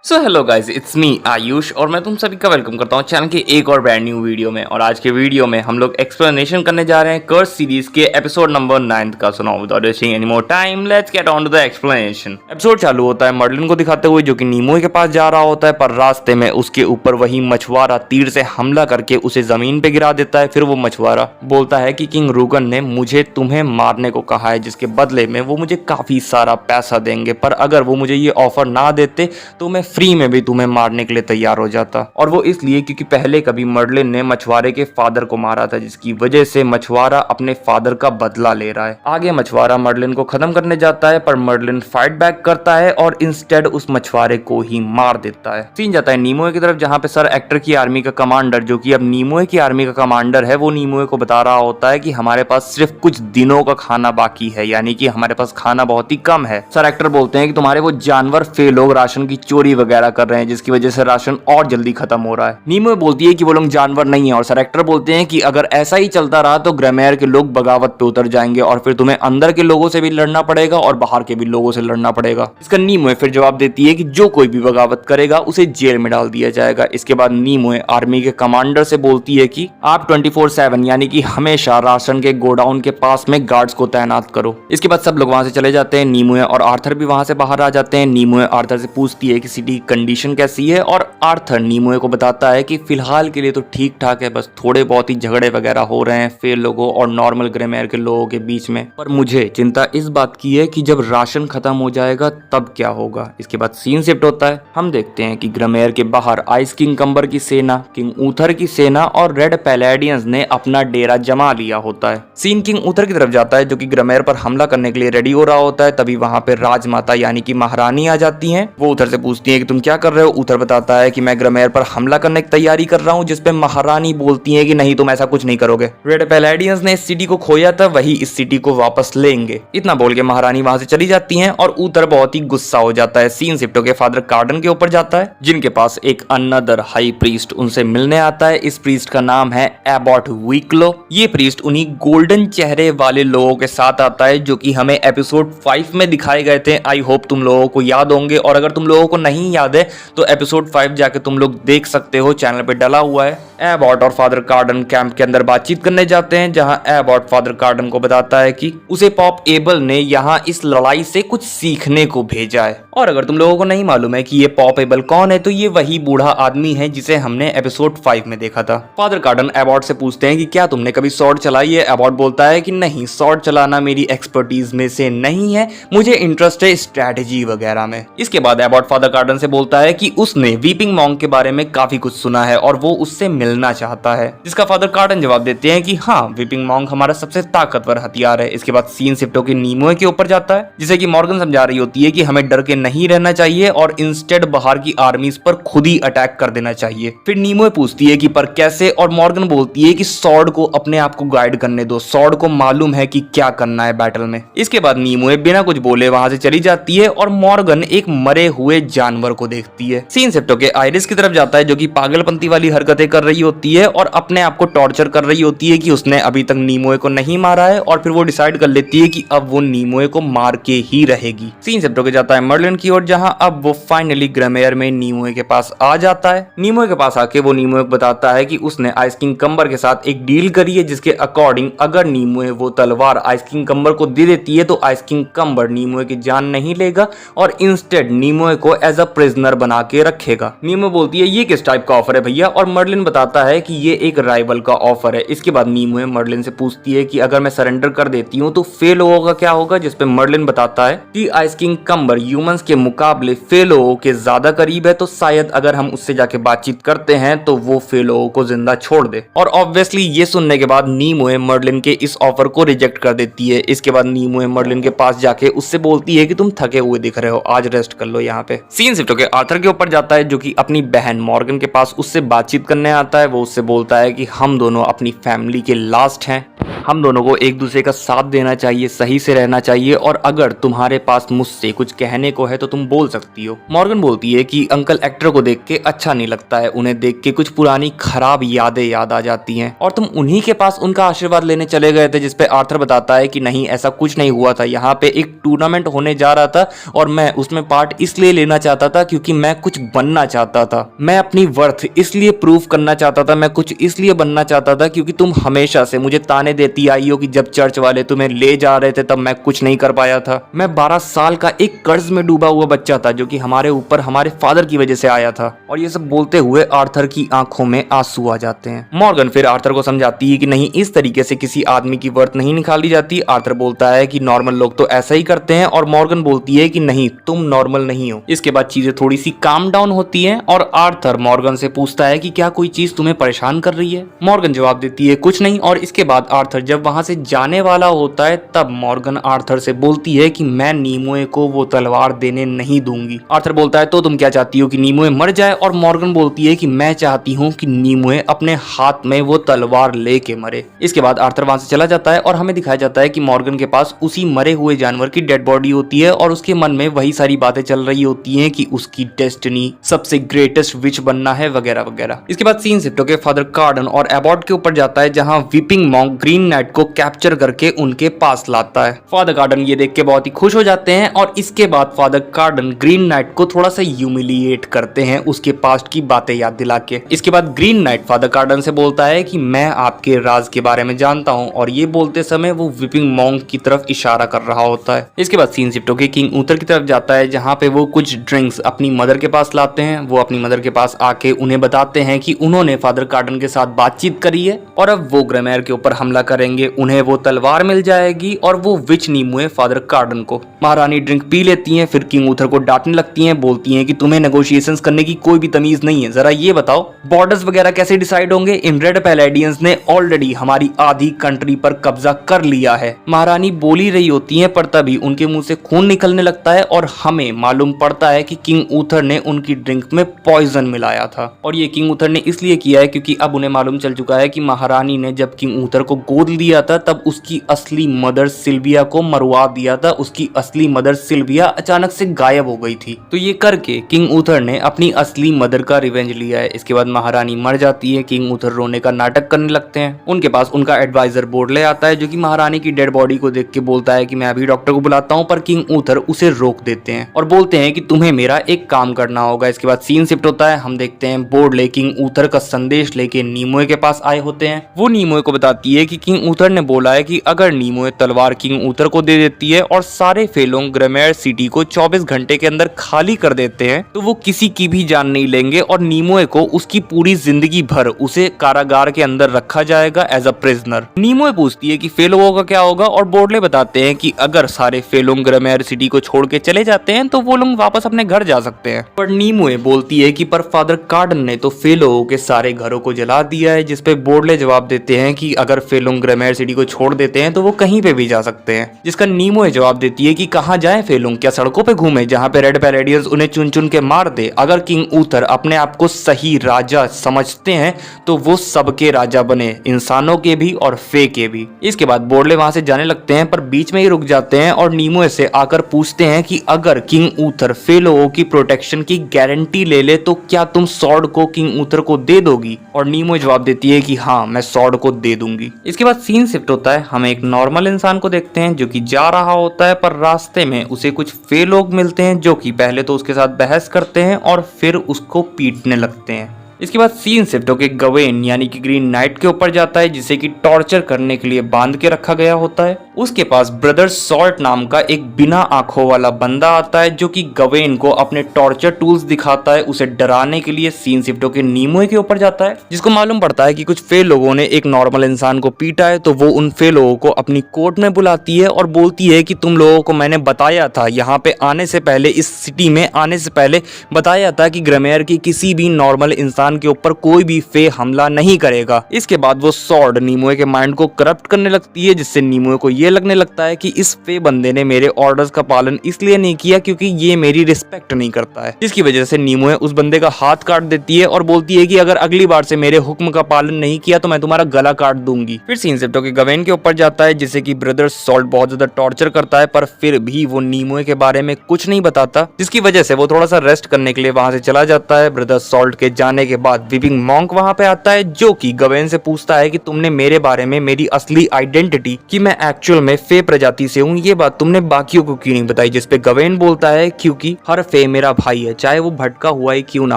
So hello guys, it's me Ayush और मैं तुम सभी का वेलकम करता हूँ चैनल के एक और ब्रांड न्यू वीडियो में। और आज के वीडियो में हम लोग एक्सप्लेनेशन करने जा रहे हैं कर्स सीरीज के एपिसोड नंबर 9 का। सुनाओ without wasting any more time, let's get on to the explanation. Episode चालू होता है मर्लिन को दिखाते हुए जो कि नीमोए के पास जा रहा होता है, पर रास्ते में उसके ऊपर वही मछुआरा तीर से हमला करके उसे जमीन पे गिरा देता है। फिर वो मछुआरा बोलता है कि किंग रूगन ने मुझे तुम्हें मारने को कहा है, जिसके बदले में वो मुझे काफी सारा पैसा देंगे, पर अगर वो मुझे ये ऑफर ना देते तो मैं फ्री में भी तुम्हें मारने के लिए तैयार हो जाता। और वो इसलिए क्योंकि पहले कभी मर्लिन ने मछुआरे के फादर को मारा था, जिसकी वजह से मछुआरा अपने फादर का बदला ले रहा है। आगे मछुआरा मर्लिन को खत्म करने जाता है, पर मर्लिन फाइट बैक करता है और इंस्टेड उस मछुआरे को ही मार देता है। सीन जाता है नीमोए की तरफ, जहाँ पे सर एक्टर की आर्मी का कमांडर, जो कि अब नीमोए की आर्मी का कमांडर है, वो नीमोए को बता रहा होता है कि हमारे पास सिर्फ कुछ दिनों का खाना बाकी है, यानी कि हमारे पास खाना बहुत ही कम है। सर एक्टर बोलते हैं कि तुम्हारे वो जानवर फे लोग राशन की चोरी वगैरह कर रहे हैं, जिसकी वजह से राशन और जल्दी खत्म हो रहा है। नीमोए बोलती है कि वो लोग जानवर नहीं है, और सर एक्टर बोलते हैं कि अगर ऐसा ही चलता रहा तो ग्रामेर के लोग बगावत पे उतर जाएंगे और फिर तुम्हें अंदर के लोगों से भी लड़ना पड़ेगा और बाहर के भी लोगों से लड़ना पड़ेगा। इसका नीमोए फिर जवाब देती है कि जो कोई भी बगावत करेगा उसे जेल में डाल दिया जाएगा। इसके बाद नीमोए आर्मी के कमांडर से बोलती है कि आप 24/7 यानी कि हमेशा राशन के गोडाउन के पास में गार्ड्स को तैनात करो। इसके बाद सब लोग वहां से चले जाते हैं। नीमोए और आर्थर भी वहां से बाहर आ जाते हैं। नीमोए आर्थर से पूछती है कि सिटी की कंडीशन कैसी है, और आर्थर नीमोए को बताता है कि फिलहाल के लिए तो ठीक ठाक है, बस थोड़े बहुत ही झगड़े वगैरह हो रहे हैं फेल लोगों और नॉर्मल ग्रामेर के लोगों के बीच में, पर मुझे चिंता इस बात की है कि जब राशन खत्म हो जाएगा तब क्या होगा। इसके बाद सीन शिफ्ट होता है। हम देखते हैं कि ग्रामेर के बाहर आइस किंग कम्बर की सेना, किंग ऊथर की सेना और रेड पैलेडियंस ने अपना डेरा जमा लिया होता है। सीन किंग ऊथर की तरफ जाता है, जो कि ग्रामेर पर हमला करने के लिए रेडी हो रहा होता है। तभी वहां पे राजमाता यानी कि महारानी आ जाती हैं। वो ऊथर से पूछती है कि तुम क्या कर रहे हो। ऊथर बताता है कि मैं ग्रामेर पर हमला करने की तैयारी कर रहा हूं, जिसपे महारानी बोलती है कि नहीं, तुम ऐसा कुछ नहीं करोगे। रेड पैलेडियंस ने इस सिटी को खोया था, वही इस सिटी को वापस लेंगे। इतना बोल के महारानी वहां से चली जाती हैं और ऊथर बहुत ही गुस्सा हो जाता है। सीन शिफ्टो के फादर कार्डन के ऊपर जाता है, जिनके पास एक अनदर हाई प्रीस्ट उनसे मिलने आता है। इस प्रीस्ट का नाम है एबॉट वीक्लो। ये प्रीस्ट उन्हीं गोल्डन चेहरे वाले लोगों के साथ आता है जो कि हमें एपिसोड 5 में दिखाए गए थे। आई होप तुम लोगों को याद होंगे, और अगर तुम लोगों को नहीं याद है तो एपिसोड 5 जाके तुम लोग देख सकते हो, चैनल पे डला हुआ है। एबॉट और फादर कार्डन कैंप के अंदर बातचीत करने जाते हैं, जहां एबॉट फादर कार्डन को बताता है कि उसे पॉप एबल ने यहां इस लड़ाई से कुछ सीखने को भेजा है। और अगर तुम लोगों को नहीं मालूम है कि ये पॉप एबल कौन है, तो ये वही बूढ़ा आदमी है जिसे हमने एपिसोड 5 में देखा था। फादर कार्डन एबॉट से पूछते हैं कि क्या तुमने कभी स्वॉर्ड चलाई है। एबॉट बोलता है कि नहीं, स्वॉर्ड चलाना मेरी एक्सपर्टीज में से नहीं है, मुझे इंटरेस्ट है स्ट्रैटेजी वगैरह में। इसके बाद एबॉट फादर कार्डन से बोलता है कि उसने वीपिंग मॉन्क के बारे में काफी कुछ सुना है और वो उससे मिलना चाहता है, जिसका फादर कार्डन जवाब देते हैं कि हाँ, वीपिंग मॉन्क हमारा सबसे ताकतवर हथियार है। इसके बाद सीन शिफ्टो के नीमोए के ऊपर जाता है, जिसे कि मॉर्गन समझा रही होती है कि हमें डर के नहीं रहना चाहिए और इंस्टेड बाहर की आर्मीज पर खुद ही अटैक कर देना चाहिए। फिर नीमोए पूछती है कि पर कैसे, और मॉर्गन बोलती है कि सॉर्ड को अपने आप को गाइड करने दो, सॉर्ड को मालूम है कि क्या करना है बैटल में। इसके बाद नीमोए बिना कुछ बोले वहां से चली जाती है और मॉर्गन एक मरे हुए जानवर को देखती है। सीन शिफ्टो के आयरिस की तरफ जाता है, जो कि पागलपंती वाली हरकतें कर रही होती है और अपने आप को टॉर्चर कर रही होती है कि उसने अभी तक नीमोए को नहीं मारा है, और फिर वो डिसाइड कर लेती है कि अब वो नीमोए को मार के ही रहेगी। सीन शिफ्टो के जाता है मर्लिन की ओर, जहां अब वो फाइनली ग्रामेर में नीमोए के पास आ जाता है। नीमोए के पास आके वो नीमोए को बताता है कि उसने आइस किंग कम्बर के साथ एक डील करी है, जिसके अकॉर्डिंग अगर नीमोए वो तलवार आइस किंग कम्बर को दे देती है तो आइस किंग कम्बर नीमोए की जान नहीं लेगा और इंस्टेड नीमोए को एज अ प्रिजनर बना के रखेगा। नीमोए बोलती है ये किस टाइप का ऑफर है भैया, और मर्लिन बताता है कि ये एक राइवल का ऑफर है। इसके बाद नीमोए मर्लिन से पूछती है कि अगर मैं सरेंडर कर देती हूँ तो फे लोगों का क्या होगा, जिसपे मर्लिन बताता है कि आइस किंग कम्बर ह्यूमंस के मुकाबले फे लोगों के ज्यादा करीब है, तो शायद अगर हम उससे जाके बातचीत करते हैं तो वो फे लोगों को जिंदा छोड़ दे। और ऑब्वियसली ये सुनने के बाद नीमोए मर्लिन के इस ऑफर को रिजेक्ट कर देती है। इसके बाद नीमोए मर्लिन के पास जाके उससे बोलती है कि तुम थके हुए दिख रहे हो, आज रेस्ट कर लो यहाँ पे। सीन शिफ्ट होकर आर्थर के ऊपर जाता है, जो कि अपनी बहन मॉर्गन के पास उससे बातचीत करने आता है। वो उससे बोलता है कि हम दोनों अपनी फैमिली के लास्ट हैं, हम दोनों को एक दूसरे का साथ देना चाहिए, सही से रहना चाहिए, और अगर तुम्हारे पास मुझसे कुछ कहने को है तो तुम बोल सकती हो। मॉर्गन बोलती है कि अंकल एक्टर को देख के अच्छा नहीं लगता है, उन्हें देख के कुछ पुरानी खराब यादें याद आ जाती हैं, और तुम उन्हीं के पास उनका आशीर्वाद लेने चले गए थे। जिसपे आर्थर बताता है कि नहीं, ऐसा कुछ नहीं हुआ था, यहाँ पे एक टूर्नामेंट होने जा रहा था और मैं उसमें पार्ट इसलिए लेना चाहता था क्योंकि मैं कुछ बनना चाहता था, मैं अपनी वर्थ इसलिए प्रूव करना चाहता था, मैं कुछ इसलिए बनना चाहता था क्योंकि तुम हमेशा से मुझे ताने देती आई हो कि जब चर्च वाले तुम्हें ले जा रहे थे तब मैं कुछ नहीं कर पाया था। मैं 12 साल का एक कर्ज में डूबा हुआ बच्चा था जो कि हमारे ऊपर हमारे फादर की वजह से आया था। और ये सब बोलते हुए आर्थर की आंखों में आंसू आ जाते हैं। मॉर्गन फिर आर्थर को समझाती है कि नहीं, इस तरीके से किसी आदमी की वर्थ नहीं निकाली जाती। आर्थर बोलता है कि नॉर्मल लोग तो ऐसा ही करते हैं और मॉर्गन बोलती है कि नहीं, तुम नॉर्मल नहीं हो। इसके बाद चीजें थोड़ी सी काम डाउन होती हैं और आर्थर मॉर्गन से पूछता है कि क्या कोई चीज तुम्हें परेशान कर रही है। मॉर्गन जवाब देती है कुछ नहीं। और इसके बाद आर्थर जब वहां से जाने वाला होता है तब मॉर्गन आर्थर से बोलती है कि मैं नीमोए को वो तलवार देने नहीं दूंगी। आर्थर बोलता है तो तुम क्या चाहती हो कि नीमोए मर जाए? और मॉर्गन बोलती है कि मैं चाहती हूँ कि नीमोए अपने हाथ में वो तलवार लेके मरे। इसके बाद आर्थर वहां से चला जाता है और हमें दिखाया जाता है कि मॉर्गन के पास उसी मरे हुए जानवर की डेड बॉडी होती है और उसके मन में वही सारी बातें चल रही होती हैं कि उसकी डेस्टिनी सबसे ग्रेटेस्ट विच बनना है वगैरह वगैरह। इसके बाद सीन शिफ्ट होकर फादर कार्डन और एबॉट के ऊपर जाता है जहां वीपिंग मॉन्क ग्रीन नाइट को कैप्चर करके उनके पास लाता है। फादर कार्डन ये देख के बहुत ही खुश हो जाते हैं और इसके बाद फादर कार्डन ग्रीन नाइट को थोड़ा सा ह्यूमिलिएट करते हैं उसके पास्ट की बातें याद दिला के। इसके बाद ग्रीन नाइट फादर कार्डन से बोलता है कि मैं आपके राज के बारे में जानता हूं और ये बोलते समय वो वीपिंग मॉन्क की तरफ इशारा कर रहा होता है। इसके बाद सीन शिफ्ट होकर किंग ऊथर की तरफ जाता है जहां पे वो कुछ ड्रिंक्स अपनी मदर के पास लाते हैं। वो अपनी मदर के पास आके उन्हें बताते हैं कि उन्होंने फादर कार्डन के साथ बातचीत करी है और अब वो ग्रेमेयर के ऊपर हमला करेंगे, उन्हें वो तलवार मिल जाएगी और वो विच नीमुए फादर कार्डन को। महारानी ड्रिंक पी लेती हैं, फिर किंग ऊथर को डांटने लगती हैं, बोलती हैं कि तुम्हें नेगोशिएशंस करने की कोई भी तमीज नहीं है, जरा ये बताओ बॉर्डर्स वगैरह कैसे डिसाइड होंगे? इन रेड पैलेडियंस ने ऑलरेडी हमारी आधी कंट्री पर कब्जा कर लिया है। महारानी बोल ही रही होती हैं पर तभी उनके मुंह से खून निकलने लगता है और हमें मालूम पड़ता है कि किंग ऊथर ने उनकी ड्रिंक में पॉइजन मिलाया था। और ये किंग ऊथर ने इसलिए किया है क्योंकि अब उन्हें मालूम चल चुका है कि महारानी ने जब किंग ऊथर को गोद लिया था तब उसकी असली मदर सिल्विया को मरवा दिया था। उसकी असली मदर सिल्विया अचानक से गायब हो गई थी। तो ये करके किंग ऊथर ने अपनी असली मदर का रिवेंज लिया है। इसके बाद महारानी मर जाती है। किंग ऊथर रोने का नाटक करने लगते हैं। उनके पास उनका एडवाइजर बोर्ड ले आता है जो कि महारानी की डेड बॉडी को देख के बोलता है कि मैं अभी डॉक्टर को बुलाता हूँ, पर किंग ऊथर उसे रोक देते हैं और बोलते हैं कि तुम्हें मेरा एक काम करना होगा। इसके बाद सीन शिफ्ट होता है, हम देखते हैं बोर्ड ले किंग ऊथर का संदेश लेके नीमोए के पास आए होते हैं। वो नीमोए को बताती है कि किंग ऊथर ने बोला है कि अगर नीमोए तलवार किंग ऊथर को दे देती है और सारे फेलोंग ग्रेमेयर सिटी को 24 घंटे के अंदर खाली कर देते हैं तो वो किसी की भी जान नहीं लेंगे और नीमोए को उसकी पूरी जिंदगी भर उसे कारागार के अंदर रखा जाएगा एज अ प्रिजनर। नीमोए पूछती है कि फेलोंगों का क्या होगा और बोर्डले बताते हैं कि अगर सारे फेलोंग ग्रेमेयर सिटी को छोड़ के चले जाते हैं तो वो लोग वापस अपने घर जा सकते हैं। पर नीमोए बोलती है कि पर फादर कार्डन ने तो फेलोंगों के सारे घरों को जला दिया है, जिसपे बोर्डले जवाब देते हैं कि अगर फेलोंग ग्रेमेयर सिटी को छोड़ देते हैं तो वो कहीं पे भी जा सकते हैं। जिसका नीमोए जवाब देती है कि कहाँ जाए फेलोंग, क्या सड़कों पे घूमे जहाँ पे रेड पैलेडियंस उन्हें चुन चुन के मार दे? अगर किंग ऊथर अपने आप को सही राजा समझते हैं तो वो सबके राजा बने, इंसानों के भी और फे के भी। इसके बाद बोर्डले वहां से जाने लगते हैं पर बीच में ही रुक जाते हैं और नीमोए से आकर पूछते हैं कि अगर किंग ऊथर फेलोंगों की प्रोटेक्शन की गारंटी ले ले तो क्या तुम सॉर्ड को किंग ऊथर को दे दोगी? और नीमोए जवाब देती है कि हाँ, मैं सॉर्ड को दे दूंगी। इसके बाद सीन शिफ्ट होता है, हम एक नॉर्मल इंसान को देखते हैं जो कि जा रहा होता है पर रास्ते में उसे कुछ फेलोग मिलते हैं जो कि पहले तो उसके साथ बहस करते हैं और फिर उसको पीटने लगते हैं। इसके बाद सीन शिफ्ट होकर गवेन यानी कि ग्रीन नाइट के ऊपर जाता है जिसे कि टॉर्चर करने के लिए बांध के रखा गया होता है। उसके पास ब्रदर सॉल्ट नाम का एक बिना आंखों वाला बंदा आता है जो कि गवेन को अपने टॉर्चर टूल्स दिखाता है उसे डराने के लिए। सीन शिफ्ट होकर नीमोए के ऊपर जाता है जिसको मालूम पड़ता है कि कुछ फे लोगों ने एक नॉर्मल इंसान को पीटा है, तो वो उन फे लोगों को अपनी कोर्ट में बुलाती है और बोलती है कि तुम लोगों को मैंने बताया था यहाँ पे आने से पहले, इस सिटी में आने से पहले बताया था कि ग्रेमेयर की किसी भी नॉर्मल इंसान के ऊपर कोई भी फे हमला नहीं करेगा। इसके बाद वो सॉर्ड नीमोए के माइंड को करप्ट करने लगती है जिससे नीमोए को ये लगने लगता है कि इस फे बंदे ने मेरे ऑर्डर्स का पालन इसलिए नहीं किया क्योंकि ये मेरी रिस्पेक्ट नहीं करता है, जिसकी वजह से नीमोए उस बंदे का हाथ काट देती है और बोलती है कि अगर अगली बार से मेरे हुक्म का पालन नहीं किया तो मैं तुम्हारा गला काट दूंगी। फिर सीन शिफ्ट होकर गवेन के ऊपर जाता है जिसे कि ब्रदर सॉल्ट बहुत ज्यादा टॉर्चर करता है पर फिर भी वो नीमोए के बारे में कुछ नहीं बताता, जिसकी वजह से वो थोड़ा सा रेस्ट करने के लिए वहां से चला जाता है। ब्रदर सॉल्ट के जाने के बाद विपिंग मॉन्क वहां पे आता है जो कि गवेन से पूछता है कि तुमने मेरे बारे में, मेरी असली आइडेंटिटी कि मैं एक्चुअल में फे प्रजाति से हूँ, ये बात तुमने बाकियों को क्यों नहीं बताई। जिसपे गवेन बोलता है क्योंकि हर फे मेरा भाई है, चाहे वो भटका हुआ ही क्यों ना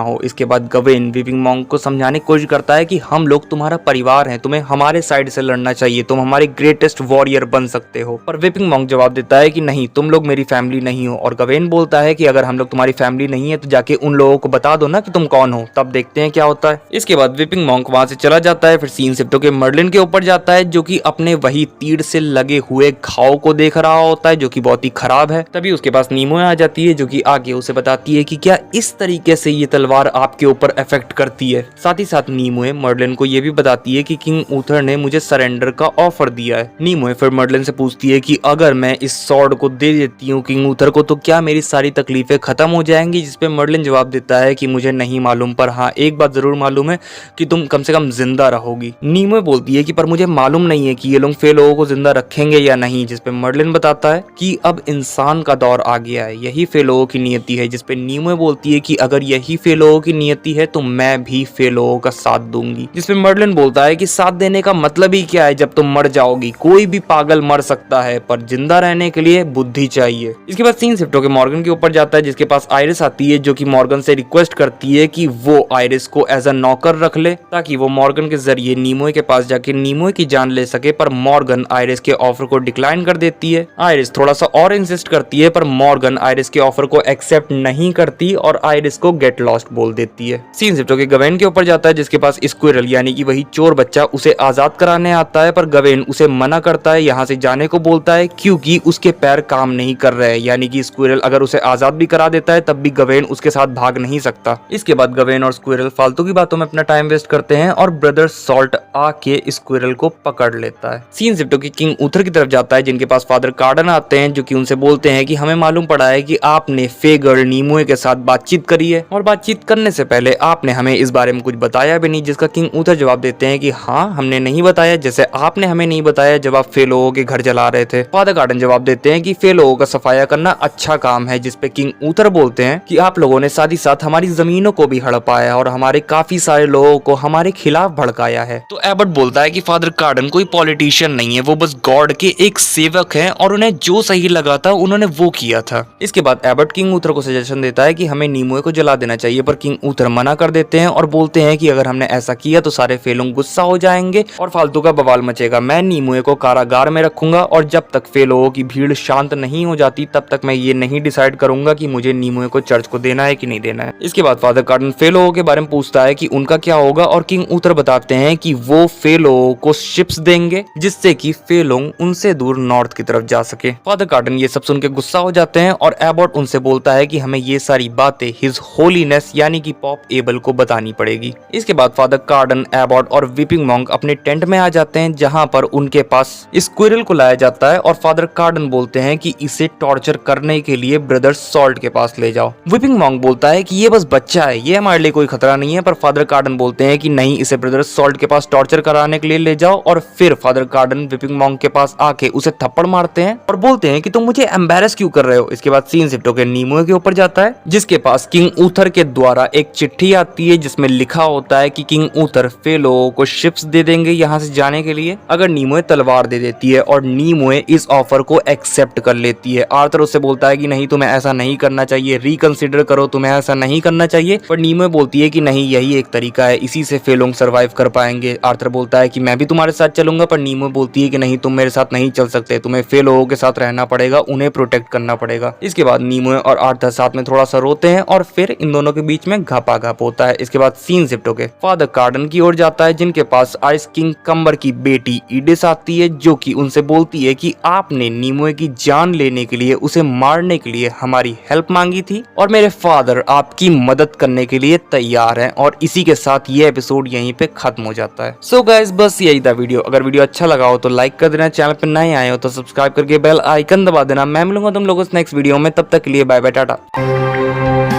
हो। इसके बाद गवेन विपिंग मॉन्क को समझाने की कोशिश करता है कि हम लोग तुम्हारा परिवार हैं, तुम्हें हमारे साइड से लड़ना चाहिए, तुम हमारे ग्रेटेस्ट वॉरियर बन सकते हो। पर विपिंग मॉन्क जवाब देता है कि नहीं, तुम लोग मेरी फैमिली नहीं हो। और गवेन बोलता है कि अगर हम लोग तुम्हारी फैमिली नहीं है तो जाके उन लोगों को बता दो ना कि तुम कौन हो, तब देखते हैं क्या होता है। इसके बाद विपिंग मॉन्क वहां से चला जाता है। फिर सीन शिफ्ट होकर मर्लिन के ऊपर जाता है जो कि अपने वही तीर से लगे हुए घाव को देख रहा होता है जो कि बहुत ही खराब है। तभी उसके पास नीमो आ जाती है जो कि आगे उसे बताती है कि क्या इस तरीके से ये तलवार आपके ऊपर इफेक्ट करती है। साथ ही साथ नीमो मर्लिन को ये भी बताती है कि किंग ऊथर ने मुझे सरेंडर का ऑफर दिया है। नीमो फिर मर्लिन से पूछती है कि अगर मैं इस सॉर्ड को दे देती हूँ किंग ऊथर को तो क्या मेरी सारी तकलीफें खत्म हो जाएंगी। जिसपे मर्लिन जवाब देता है कि मुझे नहीं मालूम, पर हाँ एक बात जरूर मालूम है कि तुम कम से कम जिंदा रहोगी। नीमो बोलती है कि पर मुझे मालूम नहीं है कि ये लोग फे लोगों को जिंदा रखेंगे या नहीं। जिसपे मर्लिन बताता है कि अब इंसान का दौर आ गया है, यही फे लोगों की नियति है। जिसपे नीमो बोलती है कि अगर यही फे लोगों की नियति है तो मैं भी फे लोगों का साथ दूंगी। जिसपे मर्लिन बोलता है कि साथ देने का मतलब ही क्या है, जब तुम मर जाओगी। कोई भी पागल मर सकता है पर जिंदा रहने के लिए बुद्धि चाहिए। इसके बाद सीन शिफ्ट होकर मॉर्गन के ऊपर जाता है जिसके पास आयरिस आती है जो कि मॉर्गन से रिक्वेस्ट करती है कि वो आयरिस को एज अ नौकर रख ले ताकि वो मॉर्गन के जरिए नीमो के पास जाके नीमो की जान ले सके। पर मॉर्गन आयरिस के ऑफर को डिक्लाइन कर देती है। आयरिस थोड़ा सा और इंसिस्ट करती है पर मॉर्गन आयरिस के ऑफर को एक्सेप्ट नहीं करती और आयरिस को गेट लॉस्ट बोल देती है। सीन शिफ्ट होकर गवेन के ऊपर जाता है जिसके पास स्क्विरल यानी कि वही चोर बच्चा उसे आजाद कराने आता है। पर गवेन उसे मना करता है, यहाँ से जाने को बोलता है क्योंकि उसके पैर काम नहीं कर रहे हैं। यानी कि स्क्विरल अगर उसे आजाद भी करा देता है तब भी गवेन उसके साथ भाग नहीं सकता। इसके बाद गवेन और स्क्विरल फालतू की बातों में अपना टाइम वेस्ट करते हैं और ब्रदर सॉल्ट आके स्क्विरल को पकड़ लेता है। सीन शिफ्ट होकर किंग ऊथर की तरफ जाता है जिनके पास फादर कार्डन आते हैं जो कि उनसे बोलते हैं कि हमें मालूम पड़ा है कि आपने फे गर्ल नीमो के साथ बातचीत करी है और बातचीत करने से पहले आपने हमें इस बारे में कुछ बताया भी नहीं। जिसका किंग ऊथर जवाब देते हैं कि हाँ हमने नहीं बताया, जैसे आपने हमें नहीं बताया जब आप फे लोगों के घर जला रहे थे। फादर कार्डन जवाब देते हैं कि फे लोगों का सफाया करना अच्छा काम है। जिसपे किंग ऊथर बोलते हैं कि आप लोगों ने साथ ही साथ हमारी जमीनों को भी हड़पाया और हमारे काफी सारे लोगों को हमारे खिलाफ भड़काया है। तो एबर्ट बोलता है कि फादर कार्डन कोई पॉलिटिशियन नहीं है, वो बस गॉड के एक सेवक हैं और उन्हें जो सही लगा था उन्होंने वो किया था। इसके बाद एबर्ट किंग ऊथर को सजेशन देता है कि हमें नीमो को जला देना चाहिए पर किंग ऊथर मना कर देते हैं और बोलते हैं कि अगर हमने ऐसा किया तो सारे फे लोग गुस्सा हो जाएंगे और फालतू का बवाल मचेगा। मैं नीमो को कारागार में रखूंगा और जब तक फे लोगों की भीड़ शांत नहीं हो जाती तब तक मैं ये नहीं डिसाइड करूंगा कि मुझे नीमो को चर्च को देना है कि नहीं देना है। इसके बाद फादर कार्डन फे लोगों के बारे में पूछता है कि उनका क्या होगा और किंग ऊथर बताते हैं कि वो फे लोगों को शिप्स देंगे जिससे कि फे लोग उनसे दूर नॉर्थ की तरफ जा सके। फादर कार्डन ये सब सुन के गुस्सा हो जाते हैं और एबॉट उनसे बोलता है कि हमें ये सारी बातें हिज होलीनेस यानी कि पॉप एबल को बतानी पड़ेगी। इसके बाद फादर कार्डन, एबॉट और विपिंग मॉन्क अपने टेंट में आ जाते हैं जहां पर उनके पास स्क्विरल को लाया जाता है और फादर कार्डन बोलते हैं कि इसे टॉर्चर करने के लिए ब्रदर सॉल्ट के पास ले जाओ। विपिंग मॉन्क बोलता है कि ये बस बच्चा है, ये हमारे लिए कोई खतरा नहीं है। पर फादर कार्डन बोलते हैं कि नहीं, इसे ब्रदर सॉल्ट के पास टॉर्चर कराने के लिए ले जाओ। और फिर फादर कार्डन विपिंग मॉन्क के पास आके उसे थप्पड़ मारते हैं और बोलते हैं कि तुम मुझे एम्बैरस क्यों कर रहे हो। इसके बाद सीन शिफ्ट होकर नीमो के ऊपर जाता है जिसके पास किंग ऊथर के द्वारा एक चिट्ठी आती है जिसमें लिखा होता है कि किंग ऊथर फे लोगों को शिप्स दे देंगे यहाँ से जाने के लिए अगर नीमो तलवार दे देती है। और नीमो इस ऑफर को एक्सेप्ट कर लेती है। आर्थर उससे बोलता है कि नहीं, तुम्हें ऐसा नहीं करना चाहिए, रिकंसिडर करो, तुम्हें ऐसा नहीं करना चाहिए। पर नीमो बोलती है कि नहीं, यही एक तरीका है, इसी से फे लोग सर्वाइव कर पाएंगे। आर्थर बोलता है कि मैं भी तुम्हारे साथ चलूंगा। पर नीमो बोलती है कि नहीं, तुम मेरे साथ नहीं चल सकते, तुम्हें फे लोगों के साथ रहना पड़ेगा, उन्हें प्रोटेक्ट करना पड़ेगा। इसके बाद नीमो और आर्थर साथ में थोड़ा सा रोते हैं और फिर इन दोनों के बीच में घपाघप होता है। इसके बाद सीन शिफ्ट होकर फादर कार्डन की ओर जाता है जिनके पास आइस किंग कम्बर की बेटी ईडिस आती है जो कि उनसे बोलती है कि आपने नीमो की जान लेने के लिए, उसे मारने के लिए हमारी हेल्प मांगी थी और मेरे फादर आपकी मदद करने के लिए तैयार हैं। और इसी के साथ ये एपिसोड यहीं पे खत्म हो जाता है। सो गाइस, बस यही था वीडियो। अगर वीडियो अच्छा लगा हो तो लाइक कर देना, चैनल पे नए आए हो तो सब्सक्राइब करके बेल आइकन दबा देना। मैं मिलूंगा तुम लोगों से नेक्स्ट वीडियो में, तब तक के लिए बाय बाय, टाटा।